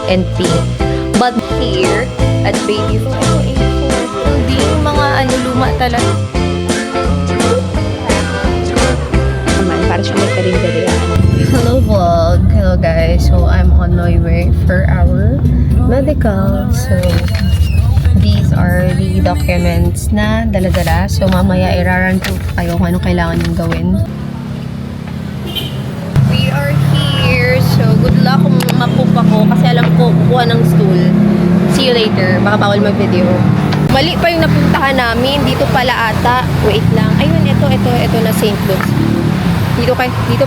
and pink. But here, at Baby Food, hindi yung mga luma talaga. Naman, para siya may karinderya. Hello vlog! Hello guys! So, I'm on my way for our medical. So, these are the documents na dala-dala. So, mamaya iraran ko kayo kung anong kailangan yung gawin. We are here. So, good luck kung mapoop ako kasi alam ko kukuha ng stool. See you later. Baka bawal mag-video. Mali pa yung napuntahan namin. Dito pala ata. Wait lang. Ayun, ito na St. Luke's. Dito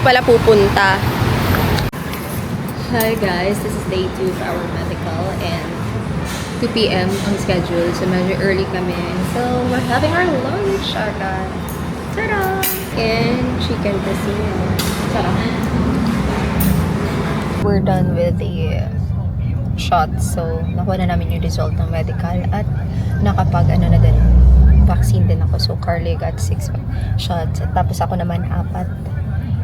pala pupunta. Hi guys, this is day 2 of our medical and 2 p.m. ang schedule. So medyo early kami. So we're having our lunch agad. Ta-da! And chicken casino. Ta-da! We're done with the shots. So nakuha na namin yung result ng medical at nakapag na din vaccine din ako. So Carly got 6 shots. Tapos ako naman 4.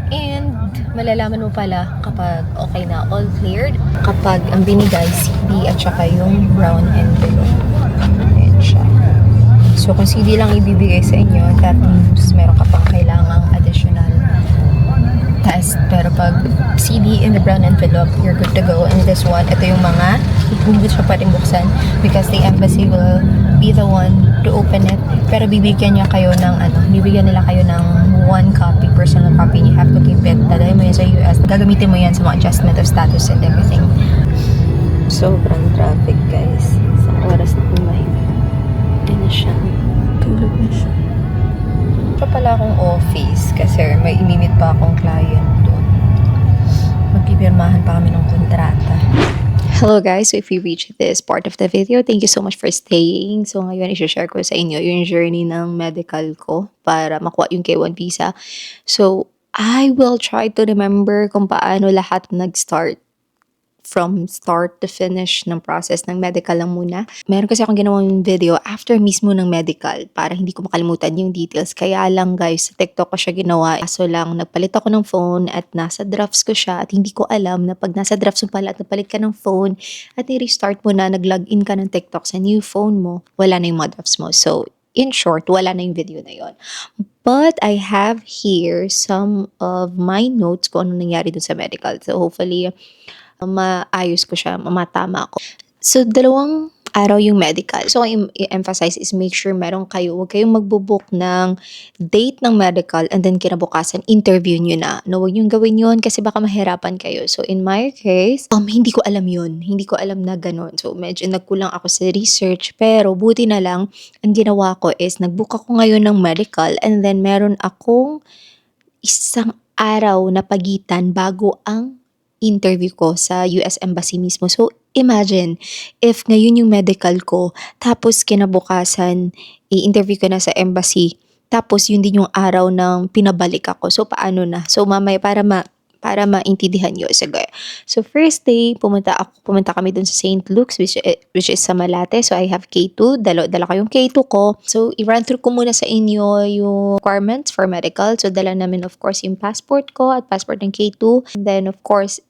And malalaman mo pala kapag okay na, all cleared, kapag ang binigay CD at saka yung brown envelope. Ayan siya. So kung CD lang ibibigay sa inyo, that means meron ka pang kailangang additional test. Pero pag CD in the brown envelope, you're good to go. And this one, ito yung mga hindi siya pwedeng buksan because the embassy will be the one to open it. Pero bibigyan nila kayo ng 1 copy, personal copy, and you have to keep it. Dadalhin mo yan sa US. Gagamitin mo yan sa mga adjustment of status and everything. Sobrang traffic, guys. Isang oras na pumahinga. Yan na siya. Tulog na siya. Ito pala akong office kasi may imimit pa akong client doon. Magpipirmahan pa kami ng kontrata. Hello guys, so if you reached this part of the video, thank you so much for staying. So ngayon, i-share ko sa inyo yung journey ng medical ko para makuha yung K1 visa. So I will try to remember kung paano lahat nag-start. From start to finish ng process ng medical lang muna. Meron kasi akong ginawang video after mismo ng medical para hindi ko makalimutan yung details. Kaya lang guys, sa TikTok ko siya ginawa. Kaso lang, nagpalit ako ng phone at nasa drafts ko siya at hindi ko alam na pag nasa drafts mo pala at nagpalit ka ng phone at i-restart mo na, nag-login ka ng TikTok sa new phone mo, wala na yung mga drafts mo. So, in short, wala na yung video na yon. But I have here some of my notes kung ano nangyari dun sa medical. So, hopefully, maayos ko siya, matama ako. So, 2 araw yung medical. So, i-emphasize is make sure meron kayo, huwag kayong magbubook ng date ng medical and then kinabukasan, interview nyo na. No, huwag nyo gawin yun kasi baka mahirapan kayo. So, in my case, hindi ko alam yun. Hindi ko alam na ganun. So, medyo nagkulang ako sa research. Pero, buti na lang, ang ginawa ko is, nagbook ako ngayon ng medical and then meron akong 1 araw na pagitan bago ang interview ko sa US Embassy mismo. So, imagine, if ngayon yung medical ko, tapos kinabukasan, i-interview ko na sa embassy, tapos yun din yung araw ng pinabalik ako. So, paano na? So, mamaya para maintindihan nyo. Sige. So, first day, pumunta kami dun sa St. Luke's, which is sa Malate. So, I have K2. Dala ko yung K2 ko. So, i-run through ko muna sa inyo yung requirements for medical. So, dala namin, of course, yung passport ko at passport ng K2. And then, of course,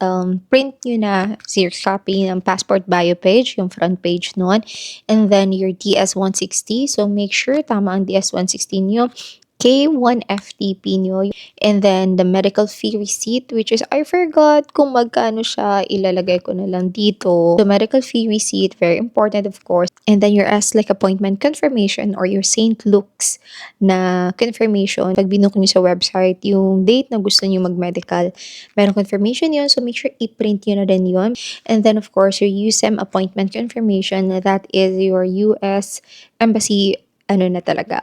print nyo na Xerox copy ng passport bio page, yung front page nun. And then, your DS-160. So, make sure tama ang DS-160 nyo. K1 FTP nyo, and then the medical fee receipt, which is, I forgot kung magkano siya, ilalagay ko na lang dito. The medical fee receipt, very important of course, and then your like appointment confirmation or your St. Luke's na confirmation. Pag binook nyo sa website, yung date na gusto nyo mag-medical, meron confirmation yun, so make sure i-print nyo na din yun. And then of course, your USEM appointment confirmation, that is your US Embassy na talaga,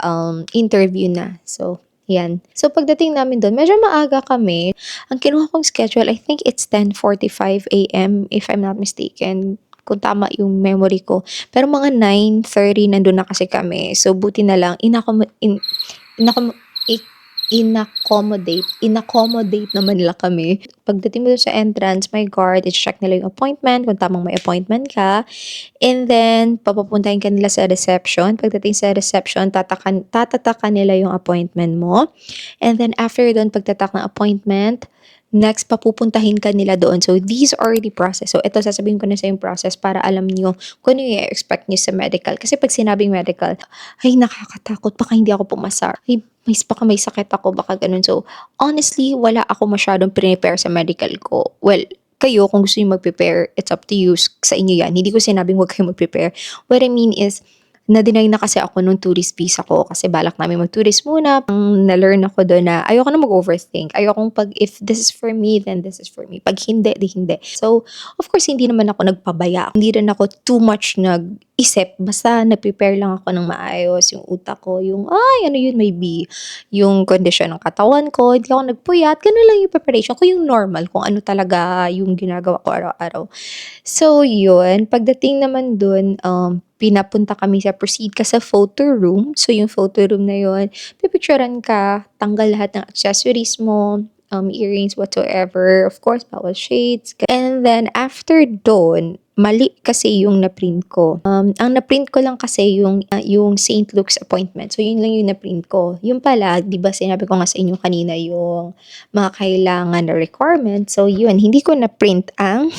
interview na. So, yan. So, pagdating namin doon, medyo maaga kami. Ang kinuha kong schedule, I think it's 10:45 a.m. if I'm not mistaken. Kung tama yung memory ko. Pero mga 9:30 nandun na kasi kami. So, buti na lang, in-accommodate naman nila kami. Pagdating mo sa entrance, may guard, i-check nila yung appointment, kung tamang may appointment ka. And then, papapuntahin ka nila sa reception. Pagdating sa reception, tatatakan nila yung appointment mo. And then, after doon, pagtatak ng appointment, Next, papupuntahin ka nila doon. So, these are the process. So, ito, sasabihin ko na sa yung process para alam niyo kung ano yung i-expect niyo sa medical. Kasi pag sinabing medical, ay, nakakatakot. Baka hindi ako pumasa. Ay, baka may sakit ako. Baka ganun. So, honestly, wala ako masyadong prepare sa medical ko. Well, kayo, kung gusto niyo mag-prepare, it's up to you. Sa inyo yan. Hindi ko sinabing huwag kayo mag-prepare. What I mean is, na-deny na kasi ako nung tourist visa ko kasi balak namin mag-tourist muna. Ang na-learn ako doon na ayoko na mag-overthink. Ayoko pag if this is for me, then this is for me. Pag hindi, di hindi. So, of course, hindi naman ako nagpabaya. Hindi rin ako too much nag-isip. Basta na-prepare lang ako ng maayos. Yung utak ko, yung, ay, ano yun, maybe yung condition ng katawan ko. Hindi ako nagpuyat. Ganun lang yung preparation ko. Yung normal, kung ano talaga yung ginagawa ko araw-araw. So, yun. Pagdating naman dun, pinapunta kami proceed ka sa photo room. So, yung photo room na yun, pipicturean ka, tanggal lahat ng accessories mo, earrings, whatsoever. Of course, bawal shades. And then, after doon, mali kasi yung na-print ko. Ang na-print ko lang kasi yung St. Luke's appointment. So, yun lang yung na-print ko. Yung pala, di ba sinabi ko nga sa inyo kanina yung mga kailangan na requirement. So, yun, hindi ko na-print ang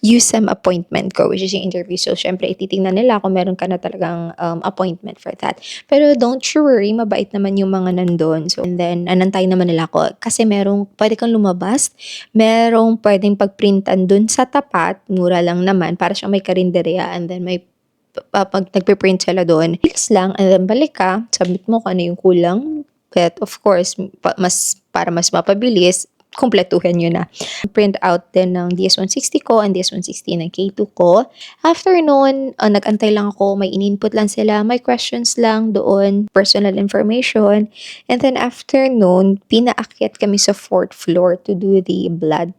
USEM appointment ko, which is yung interview. So, syempre, ititingnan nila kung meron ka na talagang appointment for that. Pero don't you worry, mabait naman yung mga nandun. So, and then, anantay naman nila ako. Kasi pwede kang lumabas, merong pwedeng pagprintan dun sa tapat, mura lang naman, para siyang may karinderya, and then may pag nagpe-print sila doon, bilis lang, and then balik ka, submit mo kung ano yung kulang. But of course, para mas mapabilis, kumpletuhin nyo na. Print out din ng DS-160 ko and DS-160 ng K2 ko. After noon, nag-antay lang ako, may in-input lang sila, may questions lang doon, personal information. And then after noon, pinaakyat kami sa 4th floor to do the blood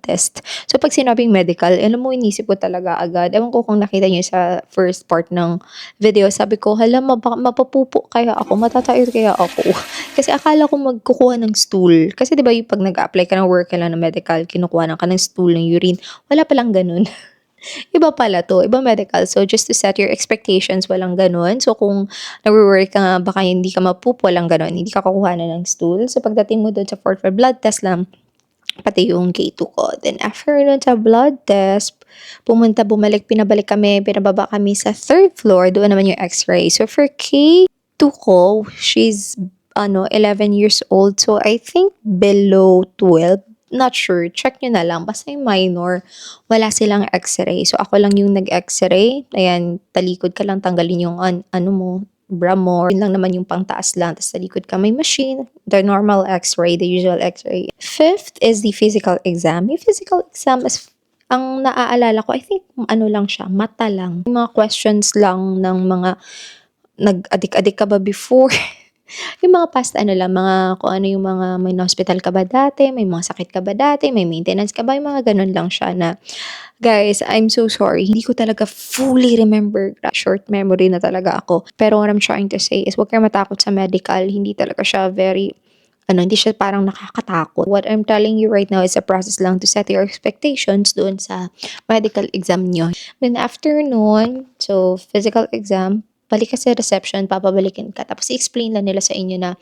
test. So, pag sinabing medical, alam mo, inisip ko talaga agad. Ewan ko kung nakita niyo sa first part ng video, sabi ko, hala, mapapupo kaya ako, matatayod kaya ako. Kasi akala ko magkukuha ng stool. Kasi di ba yung pag nag-apply ka ng work ka lang ng medical, kinukuha ka ng stool, ng urine. Wala palang ganun. Iba pala to, iba medical. So, just to set your expectations, walang ganun. So, kung nag-work ka nga, baka hindi ka mapupo, walang ganun. Hindi ka kukuha na ng stool. So, pagdating mo doon sa 4th floor, blood test lang, pati yung K2 ko. Then, after nun sa blood test, pinababa kami sa 3rd floor, doon naman yung x-ray. So, for K2 ko, she's, 11 years old. So, I think below 12. Not sure. Check nyo na lang. Basta yung minor, wala silang x-ray. So, ako lang yung nag-x-ray. Ayan, talikod ka lang, tanggalin yung bra mo. Yun lang naman yung pangtaas lang. Tapos sa likod ka may machine. The normal x-ray, the usual x-ray. 5th is the physical exam. Yung physical exam is, ang naaalala ko, I think, lang siya, mata lang. Yung mga questions lang ng mga, nag-adik-adik ka ba before? Yung mga past mga kung ano yung mga may hospital ka ba dati, may mga sakit ka ba dati, may maintenance ka ba, yung mga ganun lang siya na, guys, I'm so sorry. Hindi ko talaga fully remember. Short memory na talaga ako. Pero what I'm trying to say is, huwag kayo matakot sa medical. Hindi talaga siya hindi siya parang nakakatakot. What I'm telling you right now is a process lang to set your expectations doon sa medical exam nyo. Then after nun, so physical exam, balik ka sa reception, papabalikin ka. Tapos i-explain lang nila sa inyo na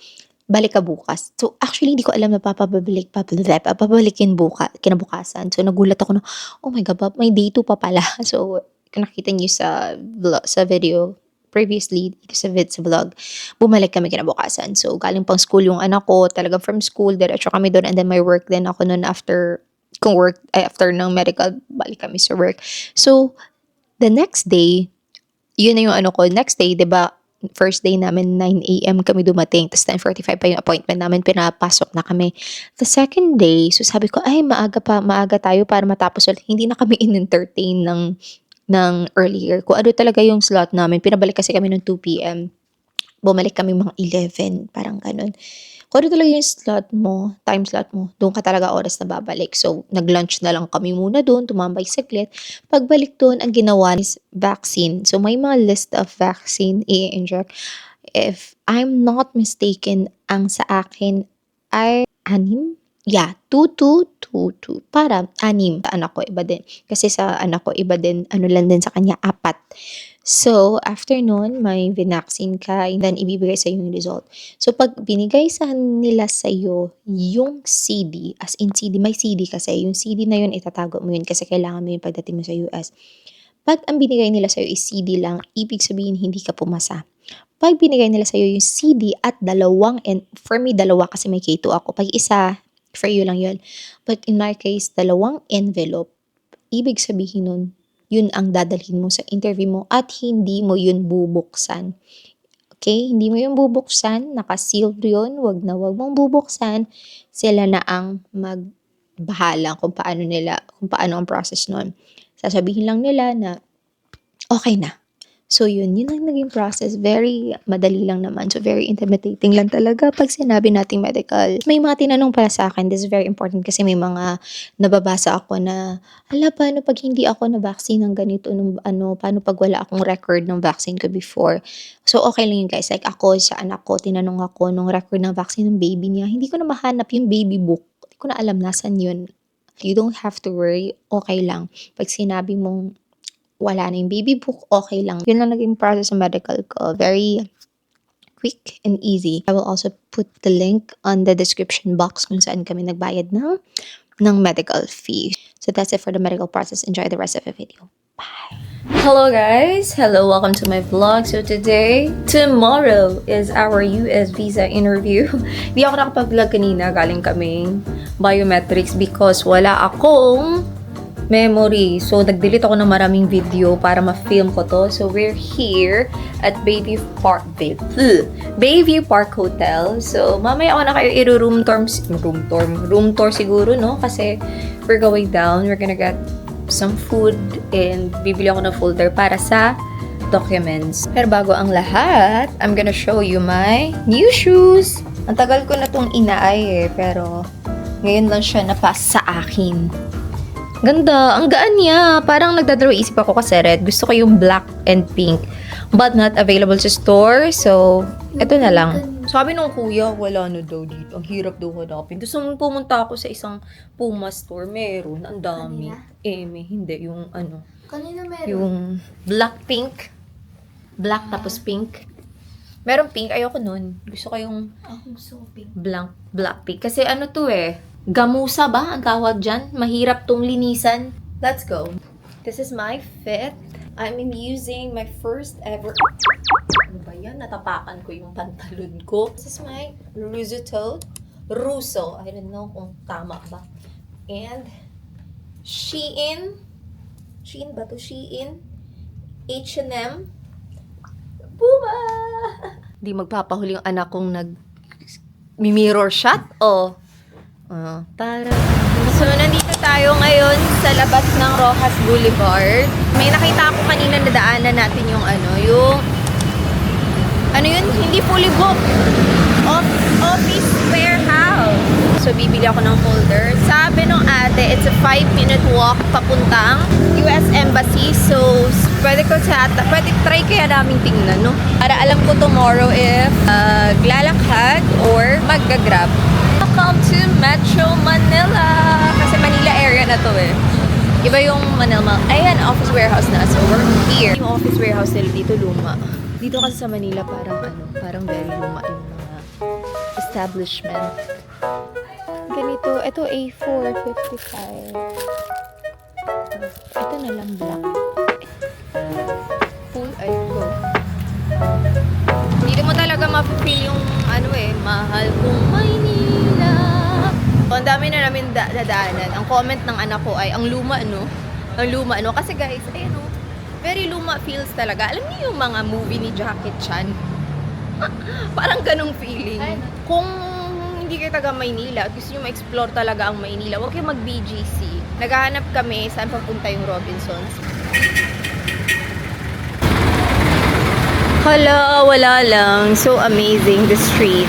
balik ka bukas. So, actually, hindi ko alam na papabalikin kinabukasan. So, nagulat ako na, oh my God, may day 2 pa pala. So, kung nakita niyo sa video, previously, sa vlog, bumalik kami kinabukasan. So, galing pang school yung anak ko, talagang from school, diretso kami doon, and then may work din ako noon after ng medical, balik kami sa work. So, the next day, yun na yung next day, di ba, first day namin, 9 a.m. kami dumating, tapos 10:45 pa yung appointment namin, pinapasok na kami. The second day, so sabi ko, ay, maaga tayo para matapos ulit. Hindi na kami in-entertain ng earlier. Kung ano talaga yung slot namin, pinabalik kasi kami ng 2 p.m. Bumalik kami mga 11, parang ganun. Kung ano talaga yung time slot mo, doon ka talaga oras na babalik. So, nag-lunch na lang kami muna doon, tumambay saglit. Pagbalik doon, ang ginawa is vaccine. So, may mga list of vaccine i-inject. If I'm not mistaken, ang sa akin ay 6? Yeah, 2, 2, 2, 2. Para 6. Sa anak ko, iba din. Kasi sa anak ko, iba din, lang din sa kanya, 4. So, after nun, may vinaccine ka, and then ibibigay sa yung result. So, pag binigay sa nila sa'yo yung CD, as in CD, may CD kasi, yung CD na yun, itatago mo yun kasi kailangan mo yun pagdating mo sa US. Pag ang binigay nila sa'yo is CD lang, ibig sabihin hindi ka pumasa. Pag binigay nila sa'yo yung CD at dalawang, and for me, dalawa kasi may K2 ako. Pag isa, for you lang yun. But in my case, dalawang envelope, ibig sabihin nun, yun ang dadalhin mo sa interview mo at hindi mo yun bubuksan. Okay? Hindi mo yun bubuksan, naka-sealed yun, wag na wag mong bubuksan. Sila na ang magbahala kung paano ang process nun. Sasabihin lang nila na okay na. So yun ang naging process. Very madali lang naman. So very intimidating lang talaga pag sinabi nating medical. May mga tinanong para sa akin. This is very important kasi may mga nababasa ako na, paano pag hindi ako na-vaccine ng ganito, paano pag wala akong record ng vaccine ko before. So okay lang yun guys. Like ako, sa anak ko, tinanong ako nung record ng vaccine ng baby niya. Hindi ko na mahanap yung baby book. Hindi ko na alam nasan yun. You don't have to worry. Okay lang. Pag sinabi mong wala na yung baby book, okay lang. Yun lang naging process sa medical ko. Very quick and easy. I will also put the link on the description box kung saan kami nagbayad ng medical fee. So that's it for the medical process. Enjoy the rest of the video. Bye! Hello guys! Hello, welcome to my vlog. So tomorrow is our US visa interview. Di ako nakapag-vlog kanina, galing kaming biometrics because wala akong memory. So, nag-delete ako ng maraming video para ma-film ko to. So, we're here at Bayview Park Hotel. So, mamaya ako na kayo room tour siguro, no? Kasi, we're going down. We're gonna get some food and bibili ako ng folder para sa documents. Pero bago ang lahat, I'm gonna show you my new shoes. Ang tagal ko na tong inaay pero ngayon lang siya napasa sa akin. Ganda. Ang gaan niya. Parang nagdadalawa isip ako kasi red. Gusto ko yung black and pink. But not available sa store. So, eto na lang. Sabi nung kuya, wala na daw dito. Ang hirap daw hanapin. Tapos nung pumunta ako sa isang Puma store, meron. Ang dami. Hindi. Yung Kanina meron. Yung black pink. Black tapos pink. Meron pink. Ayoko nun. Gusto ko yung pink. black pink. Kasi gamusa ba ang tawag dyan? Mahirap tong linisan. Let's go. This is my fit. I'm using my first ever... Ano ba yan? Natapakan ko yung pantalon ko. This is my Russo. I don't know kung tama ba. And Shein. Shein ba to? Shein. H&M. Puma! Di magpapahuli yung anak kong mirror shot. Tara. So, nandito tayo ngayon sa labas ng Rojas Boulevard. May nakita ako kanina na daanan natin yung hindi fully booked. Office warehouse. So, bibili ako ng folder. Sabi nung ate, it's a 5-minute walk papuntang US Embassy. So, pwede try kaya namin tingnan, no? Para alam ko tomorrow if lalakad or mag-grab. Welcome to Metro Manila! Kasi Manila area na to Iba yung Manila. Ayan, office warehouse na. So, we're here. Yung office warehouse nila dito luma. Dito kasi sa Manila parang very luma yung mga establishment. Ganito. Ito A4, 55. Ito na lang black. Go. Hindi mo talaga ma-feel yung mahal kong Maynila. Ang dami na namin dadaanan. Ang comment ng anak ko ay, ang luma, no? Kasi guys, very luma feels talaga. Alam niyo yung mga movie ni Jackie Chan? Parang ganong feeling. Kung hindi kayo taga Maynila at gusto nyo ma-explore talaga ang Maynila, huwag kayo mag-BGC. Naghahanap kami saan papunta yung Robinsons. Hala, wala lang. So amazing, the street.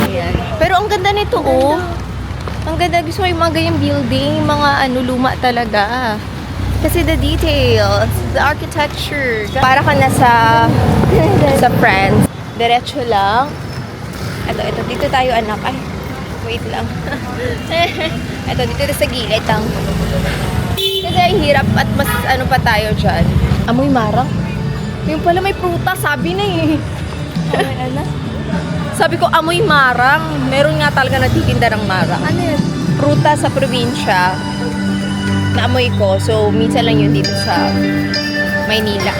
Ayan. Pero ang ganda nito, Ang ganda. Gusto ko yung mga ganyang building. Mga luma talaga. Kasi the details, the architecture. Para ka na sa France. Diretso lang. Ito. Dito tayo, anak. Ay, wait lang. Ito, dito sa gilid lang. Kasi hirap at mas pa tayo dyan. Amoy marang. Yung pala may prutas, sabi na eh. Ano? Sabi ko, amoy marang. Meron nga talaga natitinda ng marang. Ano yun? Prutas sa probinsya. Naamoy ko. So, minsan lang yun dito sa Maynila.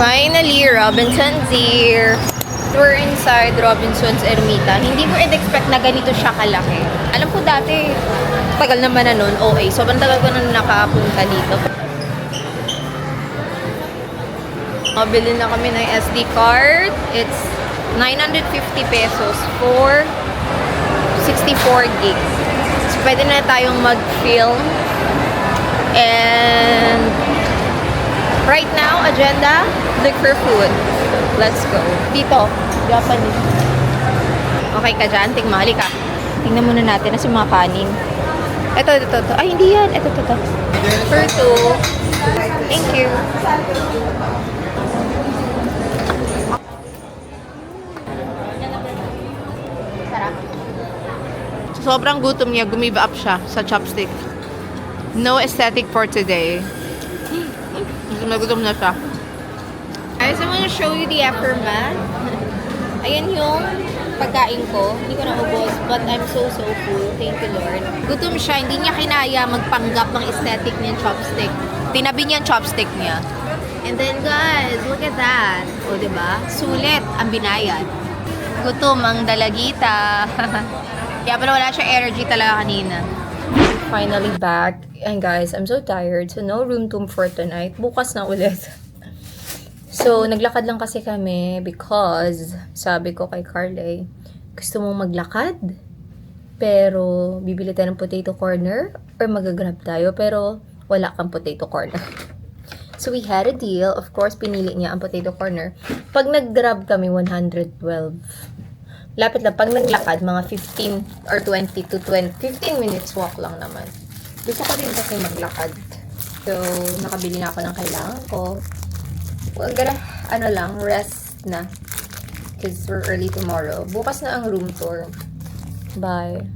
Finally, Robinson's here. We're inside Robinson's Ermita. Hindi ko expect na ganito siya kalaki. Alam ko dati, tagal naman na nun, OA. Sobrang tagal ko na nakapunta dito. Mabili na kami ng SD card. It's 950 pesos for 64 gigs. So, pwede na tayong mag-film. And right now, agenda, look for food. Let's go. Dito, Japanese. Okay ka dyan? Tingmali ka. Tingnan muna natin na si mga kanin. Ito. Ay, hindi yan. Ito. For two. Thank you. Sarap. Sobrang gutom niya. Gumiba up siya sa chopstick. No aesthetic for today. Nagutom na siya. Guys, I want to show you the aftermath. Ayan yung pagkain ko. Hindi ko naubos, but I'm so full. Thank you, Lord. Gutom siya. Hindi niya kinaya magpanggap ng aesthetic niya chopstick. Tinabi niya yung chopstick niya. And then, guys, look at that. O, diba? Sulit ang binayad. Gutom ang dalagita. Kaya pala wala siya energy talaga kanina. Finally back. And guys, I'm so tired. So, no room tour for tonight. Bukas na ulit. So, naglakad lang kasi kami because sabi ko kay Carly, gusto mong maglakad? Pero, bibili tayo ng potato corner or magagrab tayo pero wala kang potato corner. So, we had a deal. Of course, pinili niya ang potato corner. Pag nag-grab kami, 112. Lapit lang. Pag naglakad, mga 15 or 20 to 15 minutes walk lang naman. Gusto ko din kasi maglakad. So, nakabili na ako ng kailangan ko. We're gonna, rest na. Because we're early tomorrow. Bukas na ang room tour. Bye.